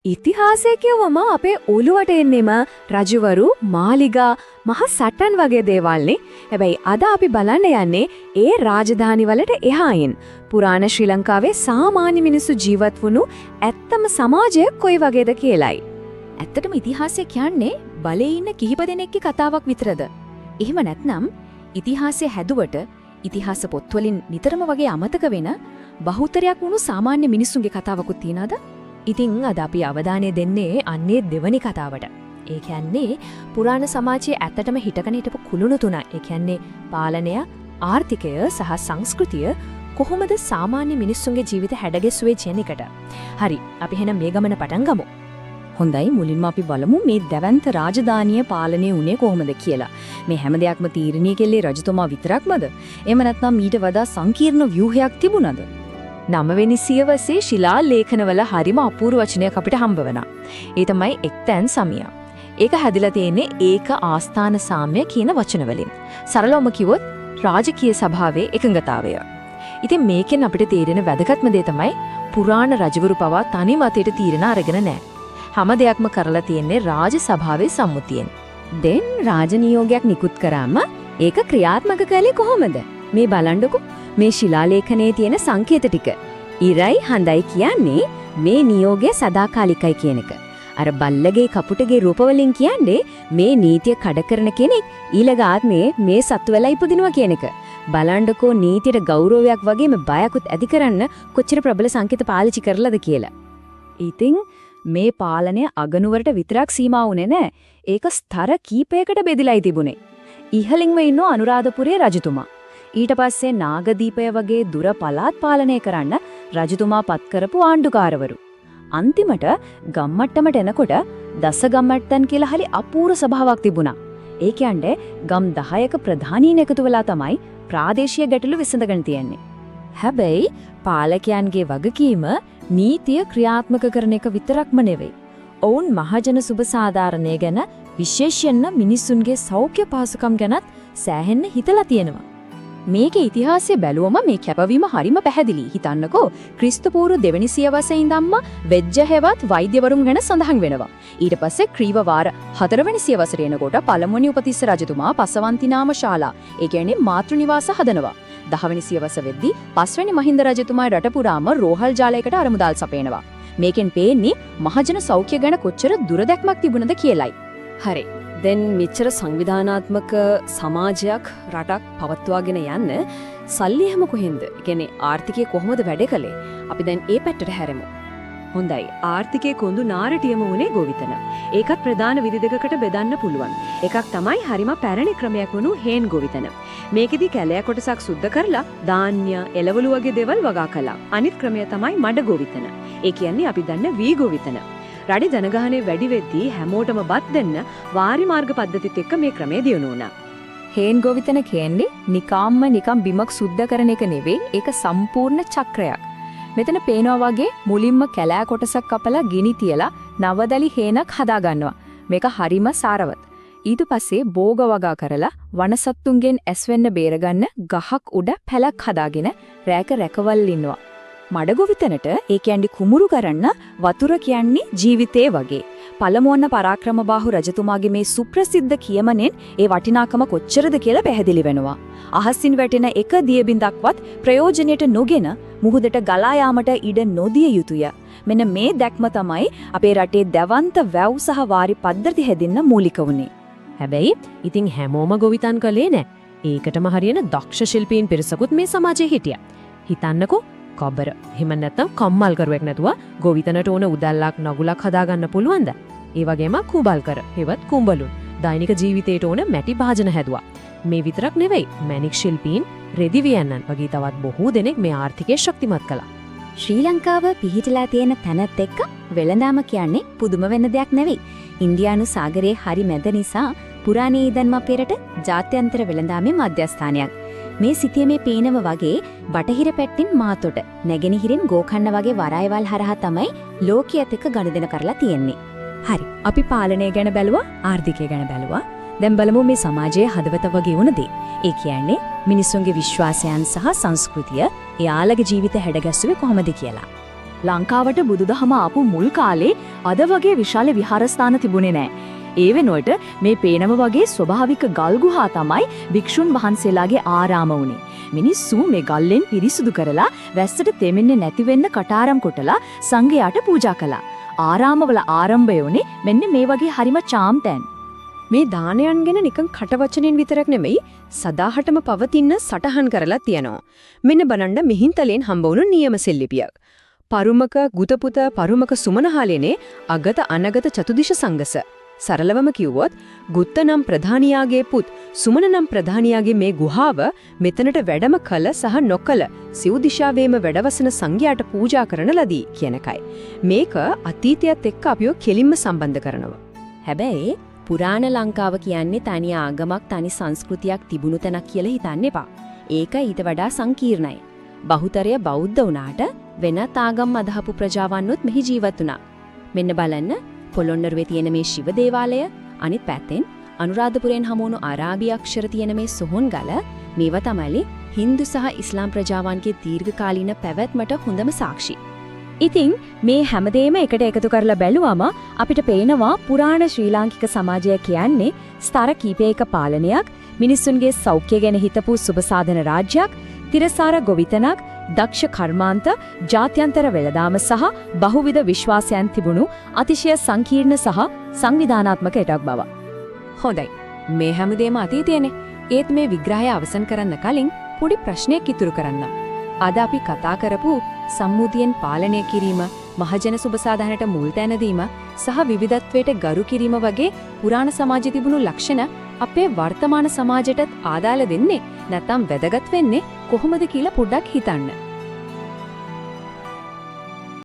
ඉතිහාසය කියවම අපේ ඔළුවට එන්නෙම රජවරු මාලිගා මහ සටන් වගේ දේවල්නේ. හැබැයි අද අපි බලන්න යන්නේ ඒ රාජධානි වලට එහායින් පුරාණ ශ්‍රී ලංකාවේ සාමාන්‍ය මිනිස්සු ජීවත් වුණු ඇත්තම සමාජය කොයි වගේද කියලයි. ඇත්තටම ඉතිහාසය කියන්නේ බලේ ඉන්න කිහිප දෙනෙක්ගේ කතාවක් විතරද? එහෙම නැත්නම් ඉතිහාසය හැදුවට ඉතිහාස පොත්වලින් නිතරම වගේ අමතක වෙන බහුතරයක් වුණු සාමාන්‍ය මිනිස්සුන්ගේ කතාවකුත් තියනද? ඉතින් අද අපි අවධානය දෙන්නේ අන්නේ දෙවනි කතාවට. ඒ කියන්නේ පුරාණ සමාජයේ ඇත්තටම හිටගෙන හිටපු කුළුණු තුන. ඒ කියන්නේ පාලනය, ආර්ථිකය සහ සංස්කෘතිය කොහොමද සාමාන්‍ය මිනිස්සුන්ගේ ජීවිත හැඩගැස්සුවේ කියන එකට. හරි, අපි එහෙනම් මේ ගමන පටන් ගමු. හොඳයි, මුලින්ම අපි බලමු මේ දැවැන්ත රාජධානිය පාලනය වුණේ කොහොමද කියලා. මේ හැම දෙයක්ම තීරණය කෙල්ලේ රජතුමා විතරක්මද? එහෙම නැත්නම් ඊට වඩා සංකීර්ණ ව්‍යුහයක් තිබුණද? 9 වෙනි සියවසේ ශිලා ලේඛනවල හරිම අපූර්ව වචනයක් අපිට හම්බ වෙනවා. ඒ තමයි එක්තැන් සමිය. ඒක හැදිලා තියෙන්නේ ඒක ආස්ථාන සාම්‍ය කියන වචන වලින්. සරලවම කිව්වොත් රාජකීය සභාවේ එකඟතාවය. ඉතින් මේකෙන් අපිට තේරෙන වැදගත්ම දේ තමයි පුරාණ රජවරු පවා තනි මතයට තීරණ අරගෙන නැහැ. හැම දෙයක්ම කරලා තියෙන්නේ රාජ සභාවේ සම්මුතියෙන්. දැන් රාජ නියෝගයක් නිකුත් කරාම ඒක ක්‍රියාත්මක කළේ කොහොමද? මේ බලන්නකෝ. මේ ශිලාලේඛනයේ තියෙන සංකේත ටික. ඉරයි හඳයි කියන්නේ මේ නියෝගය සදාකාලිකයි කියන එක. අර බල්ලගේ කපුටගේ රූපවලින් කියන්නේ මේ නීතිය කඩ කරන කෙනෙක් ඊළඟ ආත්මයේ මේ සත්තු වෙලා ඉපදිනවා කියන එක. බලන්නකෝ නීතියට ගෞරවයක් වගේම බයකුත් ඇති කරන්න කොච්චර ප්‍රබල සංකේත පාවිච්චි කරලාද කියලා. ඉතින් මේ පාලනය අගනුවරට විතරක් සීමා වුණේ නැහැ. ඒක ස්තර කීපයකට බෙදිලායි තිබුණේ. ඉහළින්ම ඉන්න අනුරාධපුරයේ රජතුමා. ඊට පස්සේ නාගදීපය වගේ දුර පළාත් පාලනය කරන්න රජතුමා පත් කරපු ආණ්ඩුකාරවරු. අන්තිමට ගම්මට්ටමට එනකොට දස ගම්මට්ටන් කියලා හරි අපූර්ව සභාවක් තිබුණා. ඒ කියන්නේ ගම් 10ක ප්‍රධානීන් එකතු වෙලා තමයි ප්‍රාදේශීය ගැටලු විසඳගෙන තියෙන්නේ. හැබැයි පාලකයන්ගේ වගකීම නීතිය ක්‍රියාත්මක කරන එක විතරක්ම නෙවෙයි. ඔවුන් මහජන සුබ සාධාරණය ගැන විශේෂයෙන්ම මිනිසුන්ගේ සෞඛ්‍ය පහසුකම් ගැනත් සෑහෙන්න හිතලා තියෙනවා. මේකේ ඉතිහාසය බැලුවම මේ කැපවීම හරිම පැහැදිලි. හිතන්නකෝ ක්‍රිස්තු පූර්ව දෙවෙනි සියවසේ ඉඳන්ම වෙජ්ජ හෙවත් වෛද්‍යවරුන් ගැන සඳහන් වෙනවා. ඊට පස්සේ ක්‍රීව වාර 4 වෙනි සියවසට එනකොට පළමුවනි උපතිස්ස රජතුමා පසවන්ති නාම ශාලා, ඒ කියන්නේ මාතෘ නිවාස හදනවා. 10 වෙනි සියවස වෙද්දී 5 වෙනි මහින්ද රජතුමා රට පුරාම රෝහල් ජාලයකට අරමුදල් සපයනවා. මේකෙන් පේන්නේ මහජන සෞඛ්‍ය ගැන කොච්චර දුරදැක්මක් තිබුණද කියලයි. හරි. දැන් මෙච්චර සංවිධානාත්මක සමාජයක් රටක් පවත්වාගෙන යන්න සල්ලි හැම කොහෙන්ද? ඒ කියන්නේ ආර්ථිකය කොහොමද වැඩ කළේ? අපි දැන් ඒ පැත්තට හැරෙමු. හොඳයි. ආර්ථිකයේ කොඳු නාරටියම උනේ ගෝවිතන. ඒකත් ප්‍රධාන විධි දෙකකට බෙදන්න පුළුවන්. එකක් තමයි හරිම පැරණි ක්‍රමයක් වුණු හේන් ගෝවිතන. මේකෙදි කැලෑ කොටසක් සුද්ධ කරලා ධාන්‍ය, එළවලු වගේ දේවල් වගා කළා. අනිත් ක්‍රමය තමයි මඩ ගෝවිතන. ඒ කියන්නේ අපි දන්න වී ගෝවිතන. රටේ ජනගහනය වැඩි වෙද්දී හැමෝටම බත් දෙන්න වාරි මාර්ග පද්ධතිත් එක්ක මේ ක්‍රමය දියුණු වුණා. හේන් ගෝවිතන කියන්නේ නිකම් බිමක් සුද්ධ කරන එක නෙවෙයි, ඒක සම්පූර්ණ චක්‍රයක්. මෙතන පේනවා වගේ මුලින්ම කැලෑ කොටසක් කපලා ගිනි තියලා නවදලි හේනක් හදා ගන්නවා. මේක හරිම සාරවත්. ඊට පස්සේ බෝග වගා කරලා වනසත්තුන්ගෙන් ඇස් වෙන්න බේරගන්න ගහක් උඩ පැලක් හදාගෙන රැක රැකවල් ඉන්නවා. මඩගොවිතනට ඒ කියන්නේ කුමුරු කරන්න වතුර කියන්නේ ජීවිතේ වගේ. පළමුවන්න පරාක්‍රමබාහු රජතුමාගේ මේ සුප්‍රසිද්ධ කියමනෙන් ඒ වටිනාකම කොච්චරද කියලා පැහැදිලි වෙනවා. අහසින් වැටෙන එක දියබින්දක්වත් ප්‍රයෝජනයට නොගෙන මුහුදට ගලා යාමට ඉඩ නොදිය යුතුය. මෙන්න මේ දැක්ම තමයි අපේ රටේ දැවන්ත වැව් සහ වාරි පද්ධති හැදින්න මූලික වුණේ. හැබැයි ඉතින් හැමෝම ගොවිතැන් කළේ නෑ. ඒකටම හරියන දක්ෂ ශිල්පීන් පිරිසකුත් මේ සමාජයේ හිටියා. හිතන්නකෝ කබර. එහෙම නැත්නම් කම්මල් කරුවෙක් නැතුව ගොවිතැනට ඕන උදැල්ලක් නගුලක් හදාගන්න පුළුවන්ද? ඒ වගේම කුඹල් කර, හෙවත් කුඹලුන්. දෛනික ජීවිතයට ඕන මැටි භාජන හැදුවා. මේ විතරක් නෙවෙයි, මැණික් ශිල්පීන්, රෙදි වියන්නන් වගේ තවත් බොහෝ දෙනෙක් මේ ආර්ථිකය ශක්තිමත් කළා. ශ්‍රී ලංකාව පිහිටලා තියෙන තැනත් එක්ක වෙළඳාම කියන්නේ පුදුම වෙන දෙයක් නෙවෙයි. ඉන්දියානු සාගරයේ හරි මැද නිසා පුරාණයේ ඉඳන්ම පෙරට ජාත්‍යන්තර වෙළඳාමේ මධ්‍යස්ථානයක්. මේ සිතියමේ පේනව වගේ බටහිර පැත්තෙන් මාතොට, නැගෙනහිරින් ගෝකන්න වගේ වරායවල් හරහා තමයි ලෝකයේත් එක්ක ගනුදෙනු කරලා තියෙන්නේ. හරි. අපි පාලනය ගැන බැලුවා, ආර්ථිකය ගැන බැලුවා. දැන් බලමු මේ සමාජයේ හදවත වගේ වුණ දේ. ඒ කියන්නේ මිනිසුන්ගේ විශ්වාසයන් සහ සංස්කෘතිය එයාලගේ ජීවිත හැඩගැස්සුවේ කොහොමද කියලා. ලංකාවට බුදුදහම ආපු මුල් කාලේ අද වගේ විශාල විහාරස්ථාන තිබුණේ නෑ. ඒ වෙනුවට මේ පේනම වගේ ස්වභාවික ගල් ගුහා තමයි භික්ෂුන් වහන්සේලාගේ ආරාම වුණේ. මිනිස්සු මේ ගල්ලෙන් පිරිසුදු කරලා වැස්සට තෙමෙන්නේ නැති වෙන්න කටාරම් කොටලා සංඝයාට පූජා කළා. ආරාමවල ආරම්භය වුණේ මෙන්න මේ වගේ හරිම චාම් තැන්. මේ දානයන් ගැන නිකන් කටවචනෙන් විතරක් නෙමෙයි සදාහටම පවතින සටහන් කරලා තියනවා. මෙන්න බලන්න මිහින්තලෙන් හම්බ වුණු නියම සෙල්ලිපියක්. පරුමක ගුතපුත පරුමක සුමනහලෙනේ අගත අනගත චතුදිශ සංගස. සරලවම කිව්වොත් ගුත්ත නම් ප්‍රධානියාගේ පුත් සුමන නම් ප්‍රධානියාගේ මේ ගුහාව මෙතනට වැඩම කළ සහ නොකළ සිව් දිශාවේම වැඩවසන සංඝයාට පූජා කරන ලදී කියන එකයි. මේක අතීතයත් එක්ක අපිව කෙලින්ම සම්බන්ධ කරනවා. හැබැයි පුරාණ ලංකාව කියන්නේ තනි ආගමක් තනි සංස්කෘතියක් තිබුණු තැනක් කියලා හිතන්න එපා. ඒක ඊට වඩා සංකීර්ණයි. බහුතරය බෞද්ධ වුණාට වෙනත් ආගම් අදහපු ප්‍රජාවන්නුත් මෙහි ජීවත් වුණා. මෙන්න බලන්න පොළොන්නරුවේ තියෙන මේ ශිව දේවාලය අනිත් පැත්තෙන් අනුරාධපුරයෙන් හමුවුණු අරාබි අක්ෂර තියෙන මේ සොහොන්ගල මේවා තමයි හින්දු සහ ඉස්ලාම් ප්‍රජාවන්ගේ දීර්ඝකාලීන පැවැත්මට හොඳම සාක්ෂි. ඉතින් මේ හැමදේම එකට එකතු කරලා බැලුවම අපිට පේනවා පුරාණ ශ්‍රී ලාංකික සමාජය කියන්නේ ස්තර කීපයක පාලනයක්, මිනිසුන්ගේ සෞඛ්‍ය ගැන හිතපු සුබසාධන රාජ්‍යයක්, තිරසාර ගොවිතැනක්, දක්ෂ කර්මාන්ත, ජාත්‍යන්තර වෙළදාම සහ බහුවිධ විශ්වාසයන් තිබුණු අතිශය සංකීර්ණ සහ සංවිධානාත්මක එකක් බව. හොඳයි. මේ හැමදේම අතීතයනේ. ඒත් මේ විග්‍රහය අවසන් කරන්න කලින් පොඩි ප්‍රශ්නයක් ඉතුරු කරන්නම්. අද අපි කතා කරපු සම්මුතියෙන් පාලනය කිරීම, මහජන සුබසාධනට මුල් තැන දීම සහ විවිධත්වයට ගරු කිරීම වගේ පුරාණ සමාජයේ තිබුණු ලක්ෂණ අපේ වර්තමාන සමාජයටත් ආදාළ වෙන්නේ නැත්නම් වැදගත් වෙන්නේ කොහොමද කියලා පොඩ්ඩක් හිතන්න.